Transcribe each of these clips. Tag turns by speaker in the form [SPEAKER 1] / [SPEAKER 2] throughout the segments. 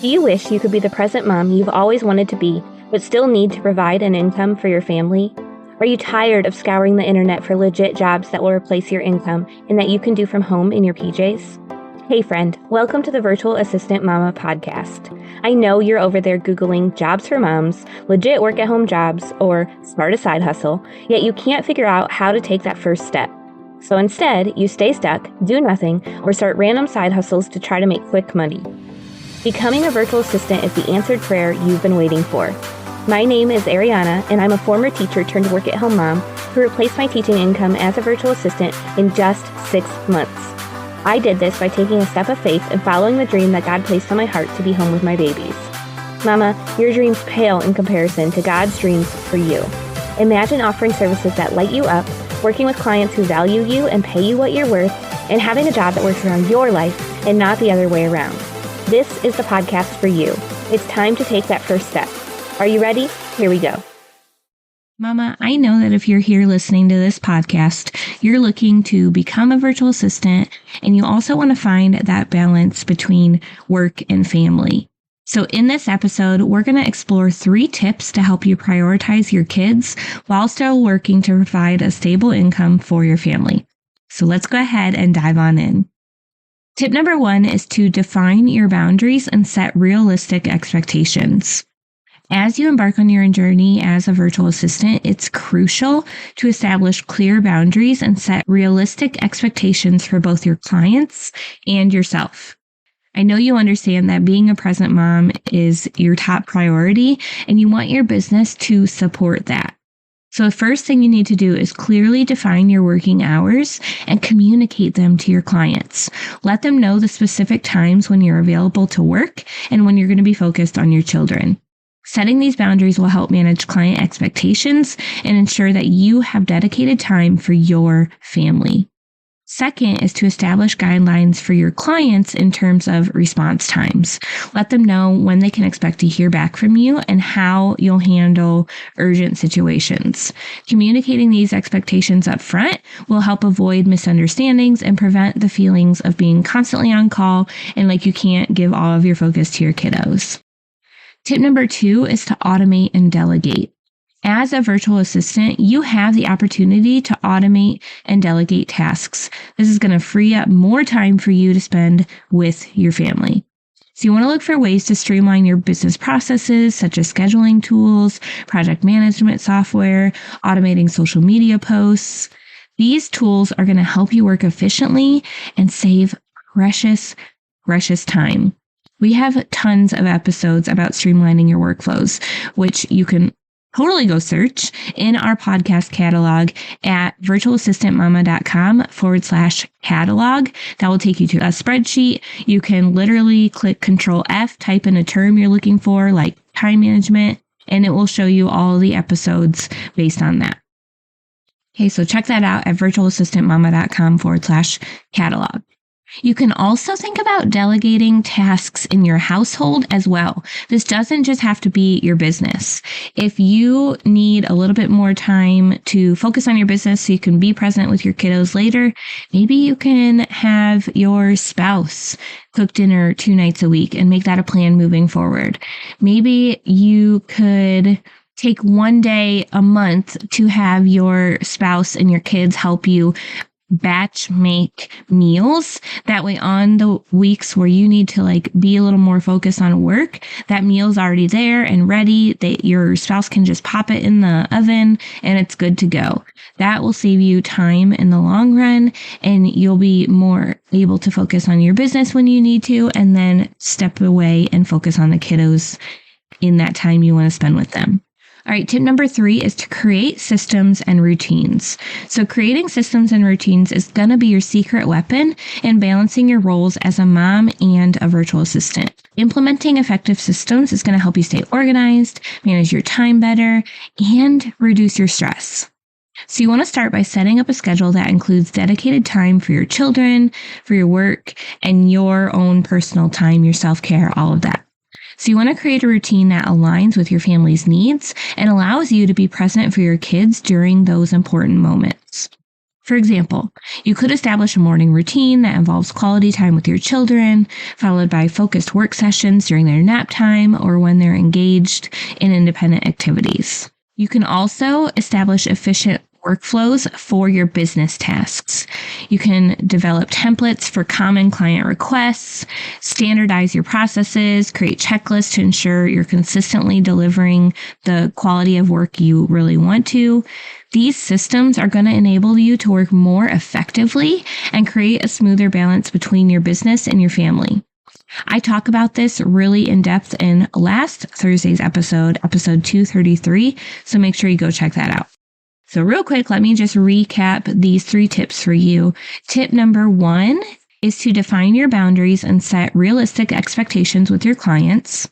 [SPEAKER 1] Do you wish you could be the present mom you've always wanted to be, but still need to provide an income for your family? Are you tired of scouring the internet for legit jobs that will replace your income and that you can do from home in your PJs? Hey friend, welcome to the Virtual Assistant Mama podcast. I know you're over there Googling jobs for moms, legit work-at-home jobs, or start a side hustle, yet you can't figure out how to take that first step. So instead, you stay stuck, do nothing, or start random side hustles to try to make quick money. Becoming a virtual assistant is the answered prayer you've been waiting for. My name is Ariana, and I'm a former teacher turned work-at-home mom who replaced my teaching income as a virtual assistant in just 6 months. I did this by taking a step of faith and following the dream that God placed on my heart to be home with my babies. Mama, your dreams pale in comparison to God's dreams for you. Imagine offering services that light you up, working with clients who value you and pay you what you're worth, and having a job that works around your life and not the other way around. This is the podcast for you. It's time to take that first step. Are you ready? Here we go.
[SPEAKER 2] Mama, I know that if you're here listening to this podcast, you're looking to become a virtual assistant, and you also want to find that balance between work and family. So in this episode, we're going to explore 3 tips to help you prioritize your kids while still working to provide a stable income for your family. So let's go ahead and dive on in. Tip number 1 is to define your boundaries and set realistic expectations. As you embark on your journey as a virtual assistant, it's crucial to establish clear boundaries and set realistic expectations for both your clients and yourself. I know you understand that being a present mom is your top priority, and you want your business to support that. So the first thing you need to do is clearly define your working hours and communicate them to your clients. Let them know the specific times when you're available to work and when you're going to be focused on your children. Setting these boundaries will help manage client expectations and ensure that you have dedicated time for your family. Second is to establish guidelines for your clients in terms of response times. Let them know when they can expect to hear back from you and how you'll handle urgent situations. Communicating these expectations up front will help avoid misunderstandings and prevent the feelings of being constantly on call and like you can't give all of your focus to your kiddos. Tip number 2 is to automate and delegate. As a virtual assistant, you have the opportunity to automate and delegate tasks. This is going to free up more time for you to spend with your family. So you want to look for ways to streamline your business processes, such as scheduling tools, project management software, automating social media posts. These tools are going to help you work efficiently and save precious time. We have tons of episodes about streamlining your workflows, which you can totally go search in our podcast catalog at virtualassistantmama.com/catalog. That will take you to a spreadsheet. You can literally click Control F, type in a term you're looking for, like time management, and it will show you all the episodes based on that. Okay, so check that out at virtualassistantmama.com/catalog. You can also think about delegating tasks in your household as well. This doesn't just have to be your business. If you need a little bit more time to focus on your business so you can be present with your kiddos later, maybe you can have your spouse cook dinner 2 nights a week and make that a plan moving forward. Maybe you could take 1 day a month to have your spouse and your kids help you batch make meals. That way on the weeks where you need to be a little more focused on work, that meal's already there and ready. Your spouse can just pop it in the oven and it's good to go. That will save you time in the long run, and you'll be more able to focus on your business when you need to, and then step away and focus on the kiddos in that time you want to spend with them. All right, tip number 3 is to create systems and routines. So creating systems and routines is going to be your secret weapon in balancing your roles as a mom and a virtual assistant. Implementing effective systems is going to help you stay organized, manage your time better, and reduce your stress. So you want to start by setting up a schedule that includes dedicated time for your children, for your work, and your own personal time, your self-care, all of that. So you want to create a routine that aligns with your family's needs and allows you to be present for your kids during those important moments. For example, you could establish a morning routine that involves quality time with your children, followed by focused work sessions during their nap time or when they're engaged in independent activities. You can also establish efficient workflows for your business tasks. You can develop templates for common client requests, standardize your processes, create checklists to ensure you're consistently delivering the quality of work you really want to. These systems are going to enable you to work more effectively and create a smoother balance between your business and your family. I talk about this really in depth in last Thursday's episode 233, so make sure you go check that out. So real quick, let me just recap these 3 tips for you. Tip number 1 is to define your boundaries and set realistic expectations with your clients.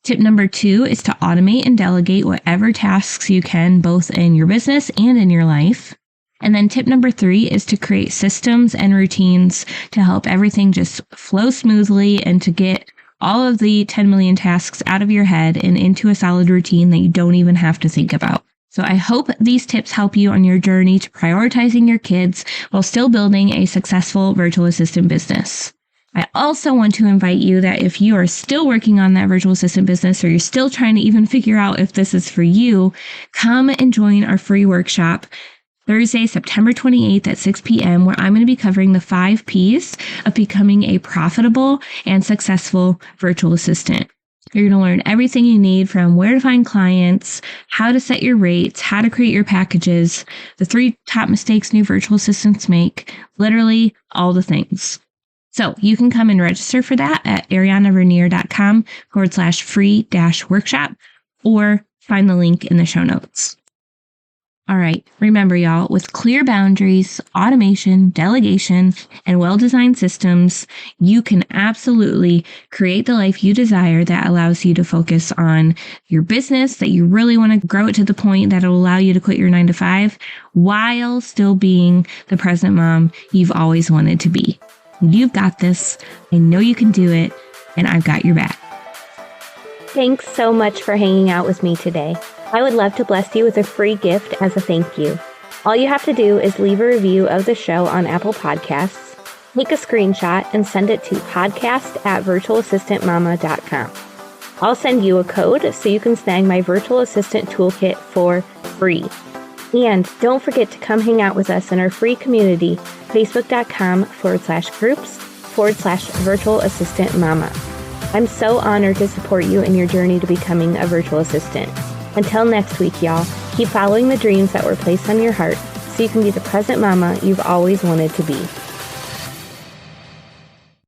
[SPEAKER 2] Tip number 2 is to automate and delegate whatever tasks you can, both in your business and in your life. And then tip number 3 is to create systems and routines to help everything just flow smoothly and to get all of the 10 million tasks out of your head and into a solid routine that you don't even have to think about. So I hope these tips help you on your journey to prioritizing your kids while still building a successful virtual assistant business. I also want to invite you that if you are still working on that virtual assistant business or you're still trying to even figure out if this is for you, come and join our free workshop Thursday, September 28th at 6 p.m., where I'm going to be covering the 5 Ps of becoming a profitable and successful virtual assistant. You're going to learn everything you need from where to find clients, how to set your rates, how to create your packages, the 3 top mistakes new virtual assistants make, literally all the things. So you can come and register for that at arianavernier.com/free-workshop or find the link in the show notes. All right, remember y'all, with clear boundaries, automation, delegation, and well-designed systems, you can absolutely create the life you desire that allows you to focus on your business, that you really want to grow it to the point that it will allow you to quit your 9-to-5 while still being the present mom you've always wanted to be. You've got this. I know you can do it, and I've got your back.
[SPEAKER 1] Thanks so much for hanging out with me today. I would love to bless you with a free gift as a thank you. All you have to do is leave a review of the show on Apple Podcasts, take a screenshot, and send it to podcast@virtualassistantmama.com. I'll send you a code so you can snag my virtual assistant toolkit for free. And don't forget to come hang out with us in our free community, facebook.com/groups/virtualassistantmama. I'm so honored to support you in your journey to becoming a virtual assistant. Until next week, y'all, keep following the dreams that were placed on your heart so you can be the present mama you've always wanted to be.